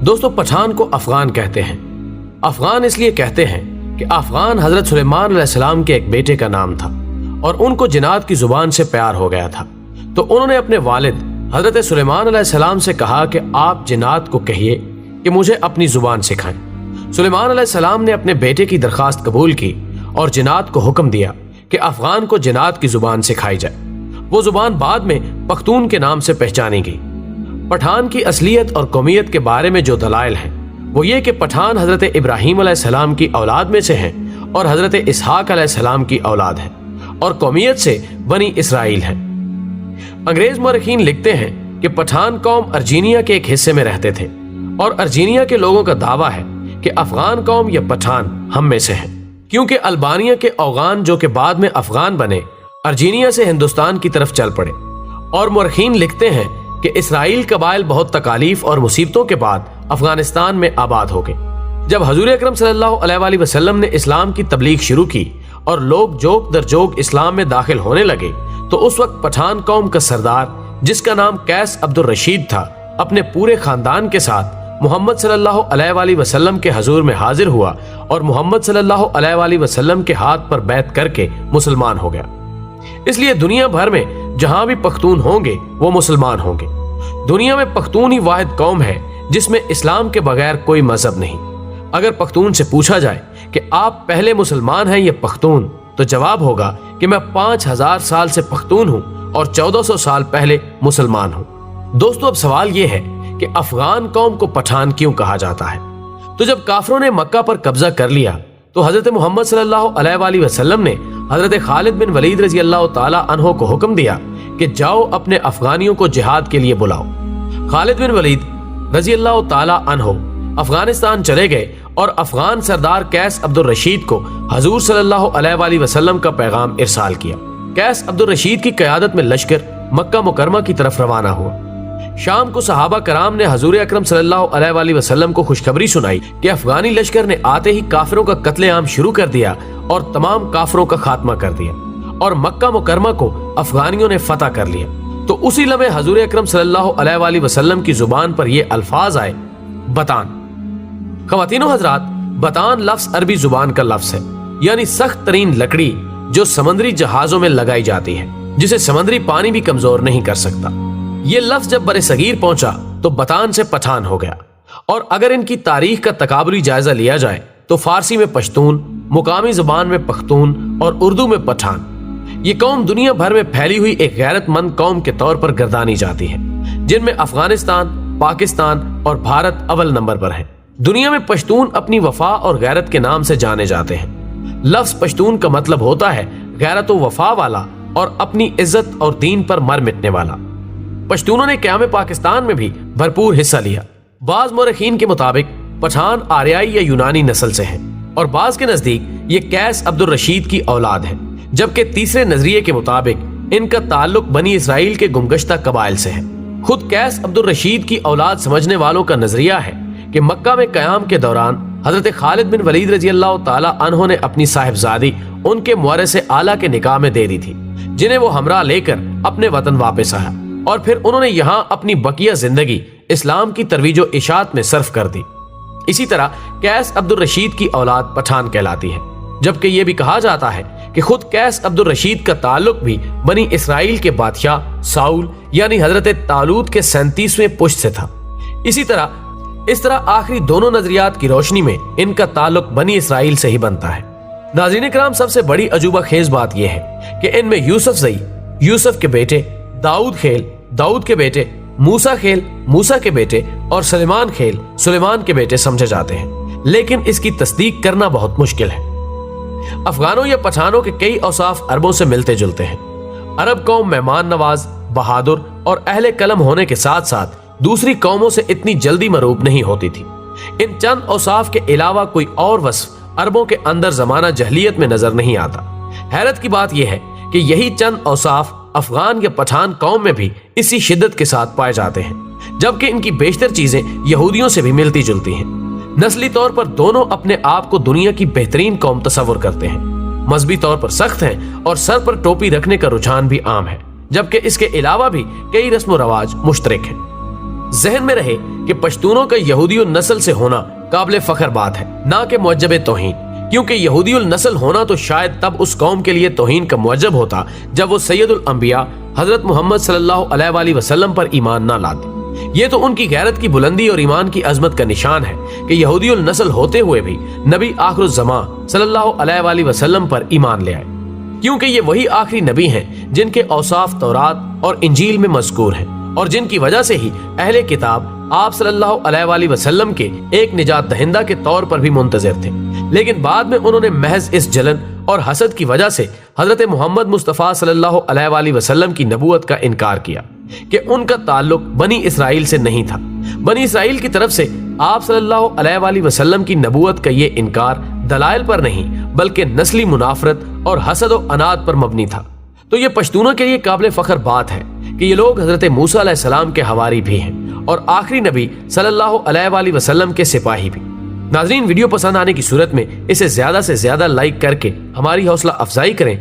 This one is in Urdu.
دوستو پٹھان کو افغان کہتے ہیں۔ افغان اس لیے کہتے ہیں کہ افغان حضرت سلیمان علیہ السلام کے ایک بیٹے کا نام تھا اور ان کو جنات کی زبان سے پیار ہو گیا تھا، تو انہوں نے اپنے والد حضرت سلیمان علیہ السلام سے کہا کہ آپ جنات کو کہیے کہ مجھے اپنی زبان سکھائیں۔ سلیمان علیہ السلام نے اپنے بیٹے کی درخواست قبول کی اور جنات کو حکم دیا کہ افغان کو جنات کی زبان سکھائی جائے۔ وہ زبان بعد میں پختون کے نام سے پہچانی گئی۔ پٹھان کی اصلیت اور قومیت کے بارے میں جو دلائل ہیں وہ یہ کہ پٹھان حضرت ابراہیم علیہ السلام کی اولاد میں سے ہیں اور حضرت اسحاق علیہ السلام کی اولاد ہیں اور قومیت سے بنی اسرائیل ہیں۔ انگریز مورخین لکھتے ہیں کہ پٹھان قوم ارجینیا کے ایک حصے میں رہتے تھے اور ارجینیا کے لوگوں کا دعویٰ ہے کہ افغان قوم یا پٹھان ہم میں سے ہیں، کیونکہ البانیہ کے اوغان جو کہ بعد میں افغان بنے ارجینیا سے ہندوستان کی طرف چل پڑے۔ اور مورخین لکھتے ہیں کہ اسرائیل قبائل بہت تکالیف اور مصیبتوں کے بعد افغانستان میں آباد ہو گئے۔ جب حضور اکرم صلی اللہ علیہ وآلہ وسلم نے اسلام کی تبلیغ شروع کی اور لوگ جوک در جوک اسلام میں داخل ہونے لگے تو اس وقت پٹھان قوم کا سردار جس کا نام قیس عبد الرشید تھا اپنے پورے خاندان کے ساتھ محمد صلی اللہ علیہ وآلہ وسلم کے حضور میں حاضر ہوا اور محمد صلی اللہ علیہ وآلہ وسلم کے ہاتھ پر بیعت کر کے مسلمان ہو گیا۔ اس لیے دنیا بھر میں جہاں بھی پختون ہوں گے وہ مسلمان ہوں گے۔ دنیا میں پختون ہی واحد قوم ہے جس میں اسلام کے بغیر کوئی مذہب نہیں۔ اگر پختون سے پوچھا جائے کہ آپ پہلے مسلمان ہیں یا پختون، تو جواب ہوگا کہ میں 5000 سال سے پختون ہوں اور 1400 سال پہلے مسلمان ہوں۔ دوستو اب سوال یہ ہے کہ افغان قوم کو پٹھان کیوں کہا جاتا ہے؟ تو جب کافروں نے مکہ پر قبضہ کر لیا تو حضرت محمد صلی اللہ علیہ وآلہ وسلم نے حضرت خالد بن ولید رضی اللہ تعالی عنہ کو حکم دیا کہ جاؤ اپنے افغانیوں کو جہاد کے لیے بلاؤ۔ خالد بن ولید رضی اللہ تعالی عنہ افغانستان چلے گئے اور افغان سردار قیس عبد الرشید کو حضور صلی اللہ علیہ وآلہ وسلم کا پیغام ارسال کیا۔ قیس عبد الرشید کی قیادت میں لشکر مکہ مکرمہ کی طرف روانہ ہوا۔ شام کو صحابہ کرام نے حضور اکرم صلی اللہ علیہ وآلہ وسلم کو خوشخبری سنائی کہ افغانی لشکر نے آتے ہی کافروں کا قتل عام شروع کر دیا اور تمام کافروں کا خاتمہ کر دیا اور مکہ مکرمہ کو افغانیوں نے فتح کر لیا۔ تو اسی لمحے حضور اکرم صلی اللہ علیہ وآلہ وسلم کی زبان پر یہ الفاظ آئے، بتان۔ خواتین و حضرات، بتان لفظ عربی زبان کا لفظ ہے، یعنی سخت ترین لکڑی جو سمندری جہازوں میں لگائی جاتی ہے، جسے سمندری پانی بھی کمزور نہیں کر سکتا۔ یہ لفظ جب بر صغیر پہنچا تو بتان سے پٹھان ہو گیا، اور اگر ان کی تاریخ کا تقابلی جائزہ لیا جائے تو فارسی میں پشتون، مقامی زبان میں پختون اور اردو میں پٹھان۔ یہ قوم دنیا بھر میں پھیلی ہوئی ایک غیرت مند قوم کے طور پر گردانی جاتی ہے، جن میں افغانستان، پاکستان اور بھارت اول نمبر پر ہیں۔ دنیا میں پشتون اپنی وفا اور غیرت کے نام سے جانے جاتے ہیں۔ لفظ پشتون کا مطلب ہوتا ہے غیرت و وفا والا اور اپنی عزت اور دین پر مر مٹنے والا۔ پشتونوں نے قیام پاکستان میں بھی بھرپور حصہ لیا۔ بعض مورخین کے مطابق پٹھان آریائی یا یونانی نسل سے ہیں اور بعض کے نزدیک یہ قیس عبد الرشید کی اولاد ہے، جبکہ تیسرے نظریے کے مطابق ان کا تعلق بنی اسرائیل کے گمگشتہ قبائل سے ہے۔ خود قیس عبد الرشید کی اولاد سمجھنے والوں کا نظریہ ہے کہ مکہ میں قیام کے دوران حضرت خالد بن ولید رضی اللہ تعالی عنہ نے اپنی صاحبزادی ان کے مورث اعلیٰ کے نکاح میں دے دی تھی، جنہیں وہ ہمراہ لے کر اپنے وطن واپس آیا اور پھر انہوں نے یہاں اپنی بقیہ زندگی اسلام کی ترویج و اشاعت میں صرف کر دی۔ اسی طرح قیس عبد الرشید کی اولاد پٹھان کہلاتی ہے، جبکہ یہ بھی کہا جاتا ہے کہ خود قیس عبد الرشید کا تعلق بھی بنی اسرائیل کے بادشاہ ساؤل یعنی حضرت طالوت کے 37ویں پشت سے تھا۔ اس طرح آخری دونوں نظریات کی روشنی میں ان کا تعلق بنی اسرائیل سے ہی بنتا ہے۔ ناظرین کرام، سب سے بڑی عجوبہ خیز بات یہ ہے کہ ان میں یوسف زئی، یوسف کے بیٹے، داؤد خیل، داؤد کے بیٹے، موسیٰ خیل، موسیٰ کے بیٹے اور سلیمان خیل، سلیمان کے بیٹے سمجھے جاتے ہیں، لیکن اس کی تصدیق کرنا بہت مشکل ہے۔ افغانوں یا پٹھانوں کے کئی اوصاف عربوں سے ملتے جلتے ہیں۔ عرب قوم مہمان نواز، بہادر اور اہل قلم ہونے کے ساتھ ساتھ دوسری قوموں سے اتنی جلدی مروب نہیں ہوتی تھی۔ ان چند اوصاف کے علاوہ کوئی اور وصف عربوں کے اندر زمانہ جہلیت میں نظر نہیں آتا۔ حیرت کی بات یہ ہے کہ یہی چند اوصاف افغان یا پٹھان قوم میں بھی اسی شدت کے ساتھ پائے جاتے ہیں، جبکہ ان کی بیشتر چیزیں یہودیوں سے بھی ملتی جلتی ہیں۔ نسلی طور پر دونوں اپنے آپ کو دنیا کی بہترین قوم تصور کرتے ہیں، مذہبی طور پر سخت ہیں اور سر پر ٹوپی رکھنے کا رجحان بھی عام ہے، جبکہ اس کے علاوہ بھی کئی رسم و رواج مشترک ہیں۔ ذہن میں رہے کہ پشتونوں کا یہودی النسل سے ہونا قابل فخر بات ہے، نہ کہ معجب توہین، کیونکہ یہودی النسل ہونا تو شاید تب اس قوم کے لیے توہین کا معجب ہوتا جب وہ سید الانبیاء حضرت محمد صلی اللہ علیہ وآلہ وسلم پر ایمان نہ لاتے۔ یہ تو ان کی غیرت کی بلندی اور ایمان کی عظمت کا نشان ہے کہ یہودی النسل ہوتے ہوئے بھی نبی آخر الزماں صلی اللہ علیہ وآلہ وسلم پر ایمان لے آئے، کیونکہ یہ وہی آخری نبی ہیں جن کے اوصاف تورات اور انجیل میں مذکور ہیں، اور جن کی وجہ سے ہی اہل کتاب آپ صلی اللہ علیہ وآلہ وسلم کے ایک نجات دہندہ کے طور پر بھی منتظر تھے، لیکن بعد میں انہوں نے محض اس جلن اور حسد کی وجہ سے حضرت محمد مصطفیٰ صلی اللہ علیہ وآلہ وسلم کی نبوت کا انکار کیا کہ ان کا تعلق بنی اسرائیل سے نہیں تھا۔ بنی اسرائیل کی طرف سے آپ صلی اللہ علیہ وآلہ وسلم کی نبوت کا یہ انکار دلائل پر نہیں بلکہ نسلی منافرت اور حسد و عناد پر مبنی تھا۔ تو یہ پشتونوں کے لیے قابل فخر بات ہے کہ یہ لوگ حضرت موسیٰ علیہ السلام کے حواری بھی ہیں اور آخری نبی صلی اللہ علیہ وآلہ وسلم کے سپاہی بھی۔ ناظرین، ویڈیو پسند آنے کی صورت میں اسے زیادہ سے زیادہ لائک کر کے ہماری حوصلہ افزائی کریں۔